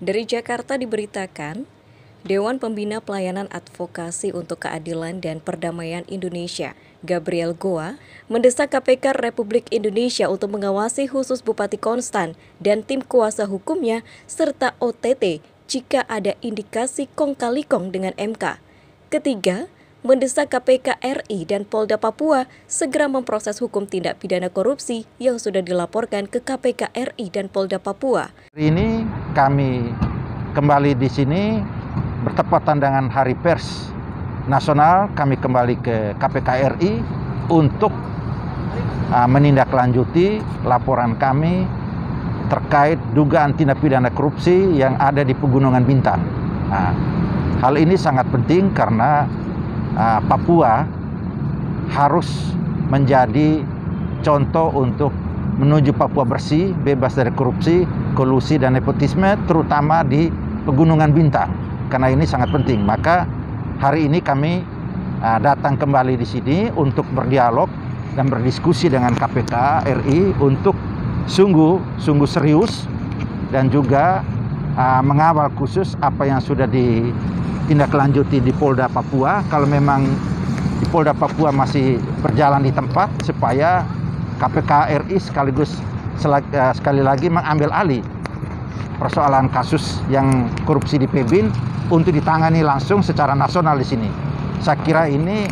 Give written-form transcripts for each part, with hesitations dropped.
Dari Jakarta diberitakan, Dewan Pembina Pelayanan Advokasi untuk Keadilan dan Perdamaian Indonesia, Gabriel Goa, mendesak KPK Republik Indonesia untuk mengawasi khusus Bupati Konstan dan tim kuasa hukumnya serta OTT jika ada indikasi kong kali kong dengan MK. Ketiga, mendesak KPK RI dan Polda Papua segera memproses hukum tindak pidana korupsi yang sudah dilaporkan ke KPK RI dan Polda Papua. Hari ini kami kembali di sini bertepatan dengan Hari Pers Nasional. Kami kembali ke KPK RI untuk menindaklanjuti laporan kami terkait dugaan tindak pidana korupsi yang ada di Pegunungan Bintang. Hal ini sangat penting karena Papua harus menjadi contoh untuk menuju Papua bersih, bebas dari korupsi, kolusi, dan nepotisme, terutama di Pegunungan Bintang. Karena ini sangat penting. Maka hari ini kami datang kembali di sini untuk berdialog dan berdiskusi dengan KPK RI untuk sungguh serius dan juga mengawal khusus apa yang sudah ditindaklanjuti di Polda Papua. Kalau memang di Polda Papua masih berjalan di tempat, supaya KPK RI sekaligus sekali lagi mengambil alih persoalan kasus yang korupsi di PBIN untuk ditangani langsung secara nasional di sini. Saya kira ini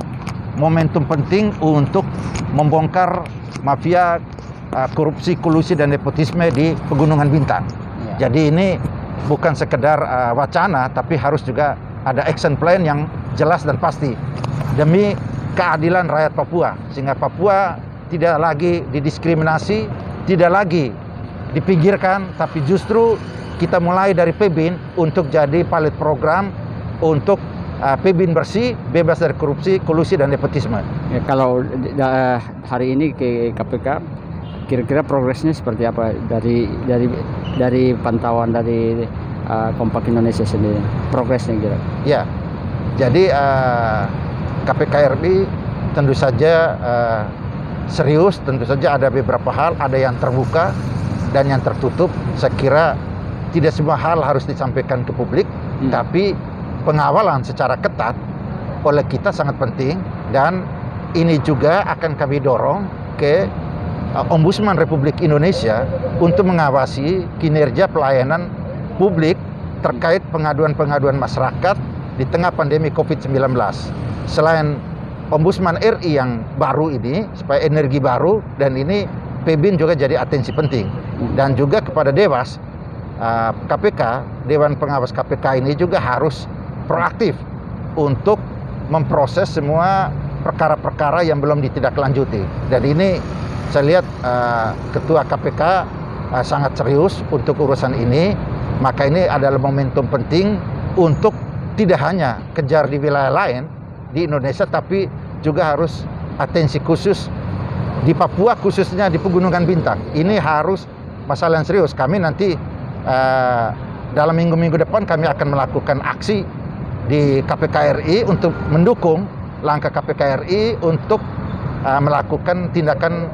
momentum penting untuk membongkar mafia korupsi, kolusi, dan nepotisme di Pegunungan Bintang. Jadi ini bukan sekedar wacana, tapi harus juga ada action plan yang jelas dan pasti demi keadilan rakyat Papua, sehingga Papua tidak lagi didiskriminasi, tidak lagi dipinggirkan, tapi justru kita mulai dari PBIN untuk jadi pilot program untuk PBIN bersih, bebas dari korupsi, kolusi, dan nepotisme. Ya, kalau hari ini ke KPK, kira-kira progresnya seperti apa dari pantauan dari Kompak Indonesia sendiri, progresnya kira? Ya, jadi KPK RI tentu saja serius, tentu saja ada beberapa hal, ada yang terbuka dan yang tertutup. Saya kira tidak semua hal harus disampaikan ke publik, tapi pengawalan secara ketat oleh kita sangat penting, dan ini juga akan kami dorong ke Ombudsman Republik Indonesia untuk mengawasi kinerja pelayanan publik terkait pengaduan-pengaduan masyarakat di tengah pandemi COVID-19. Selain Ombudsman RI yang baru ini, supaya energi baru, dan ini PBIN juga jadi atensi penting. Dan juga kepada Dewas, KPK, Dewan Pengawas KPK ini juga harus proaktif untuk memproses semua perkara-perkara yang belum ditindaklanjuti. Dan ini saya lihat Ketua KPK sangat serius untuk urusan ini. Maka ini adalah momentum penting untuk tidak hanya kejar di wilayah lain di Indonesia, tapi juga harus atensi khusus di Papua, khususnya di Pegunungan Bintang. Ini harus masalah yang serius. Kami nanti dalam minggu-minggu depan kami akan melakukan aksi di KPK RI untuk mendukung langkah KPK RI untuk melakukan tindakan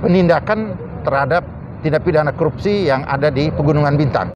penindakan terhadap tindak pidana korupsi yang ada di Pegunungan Bintang.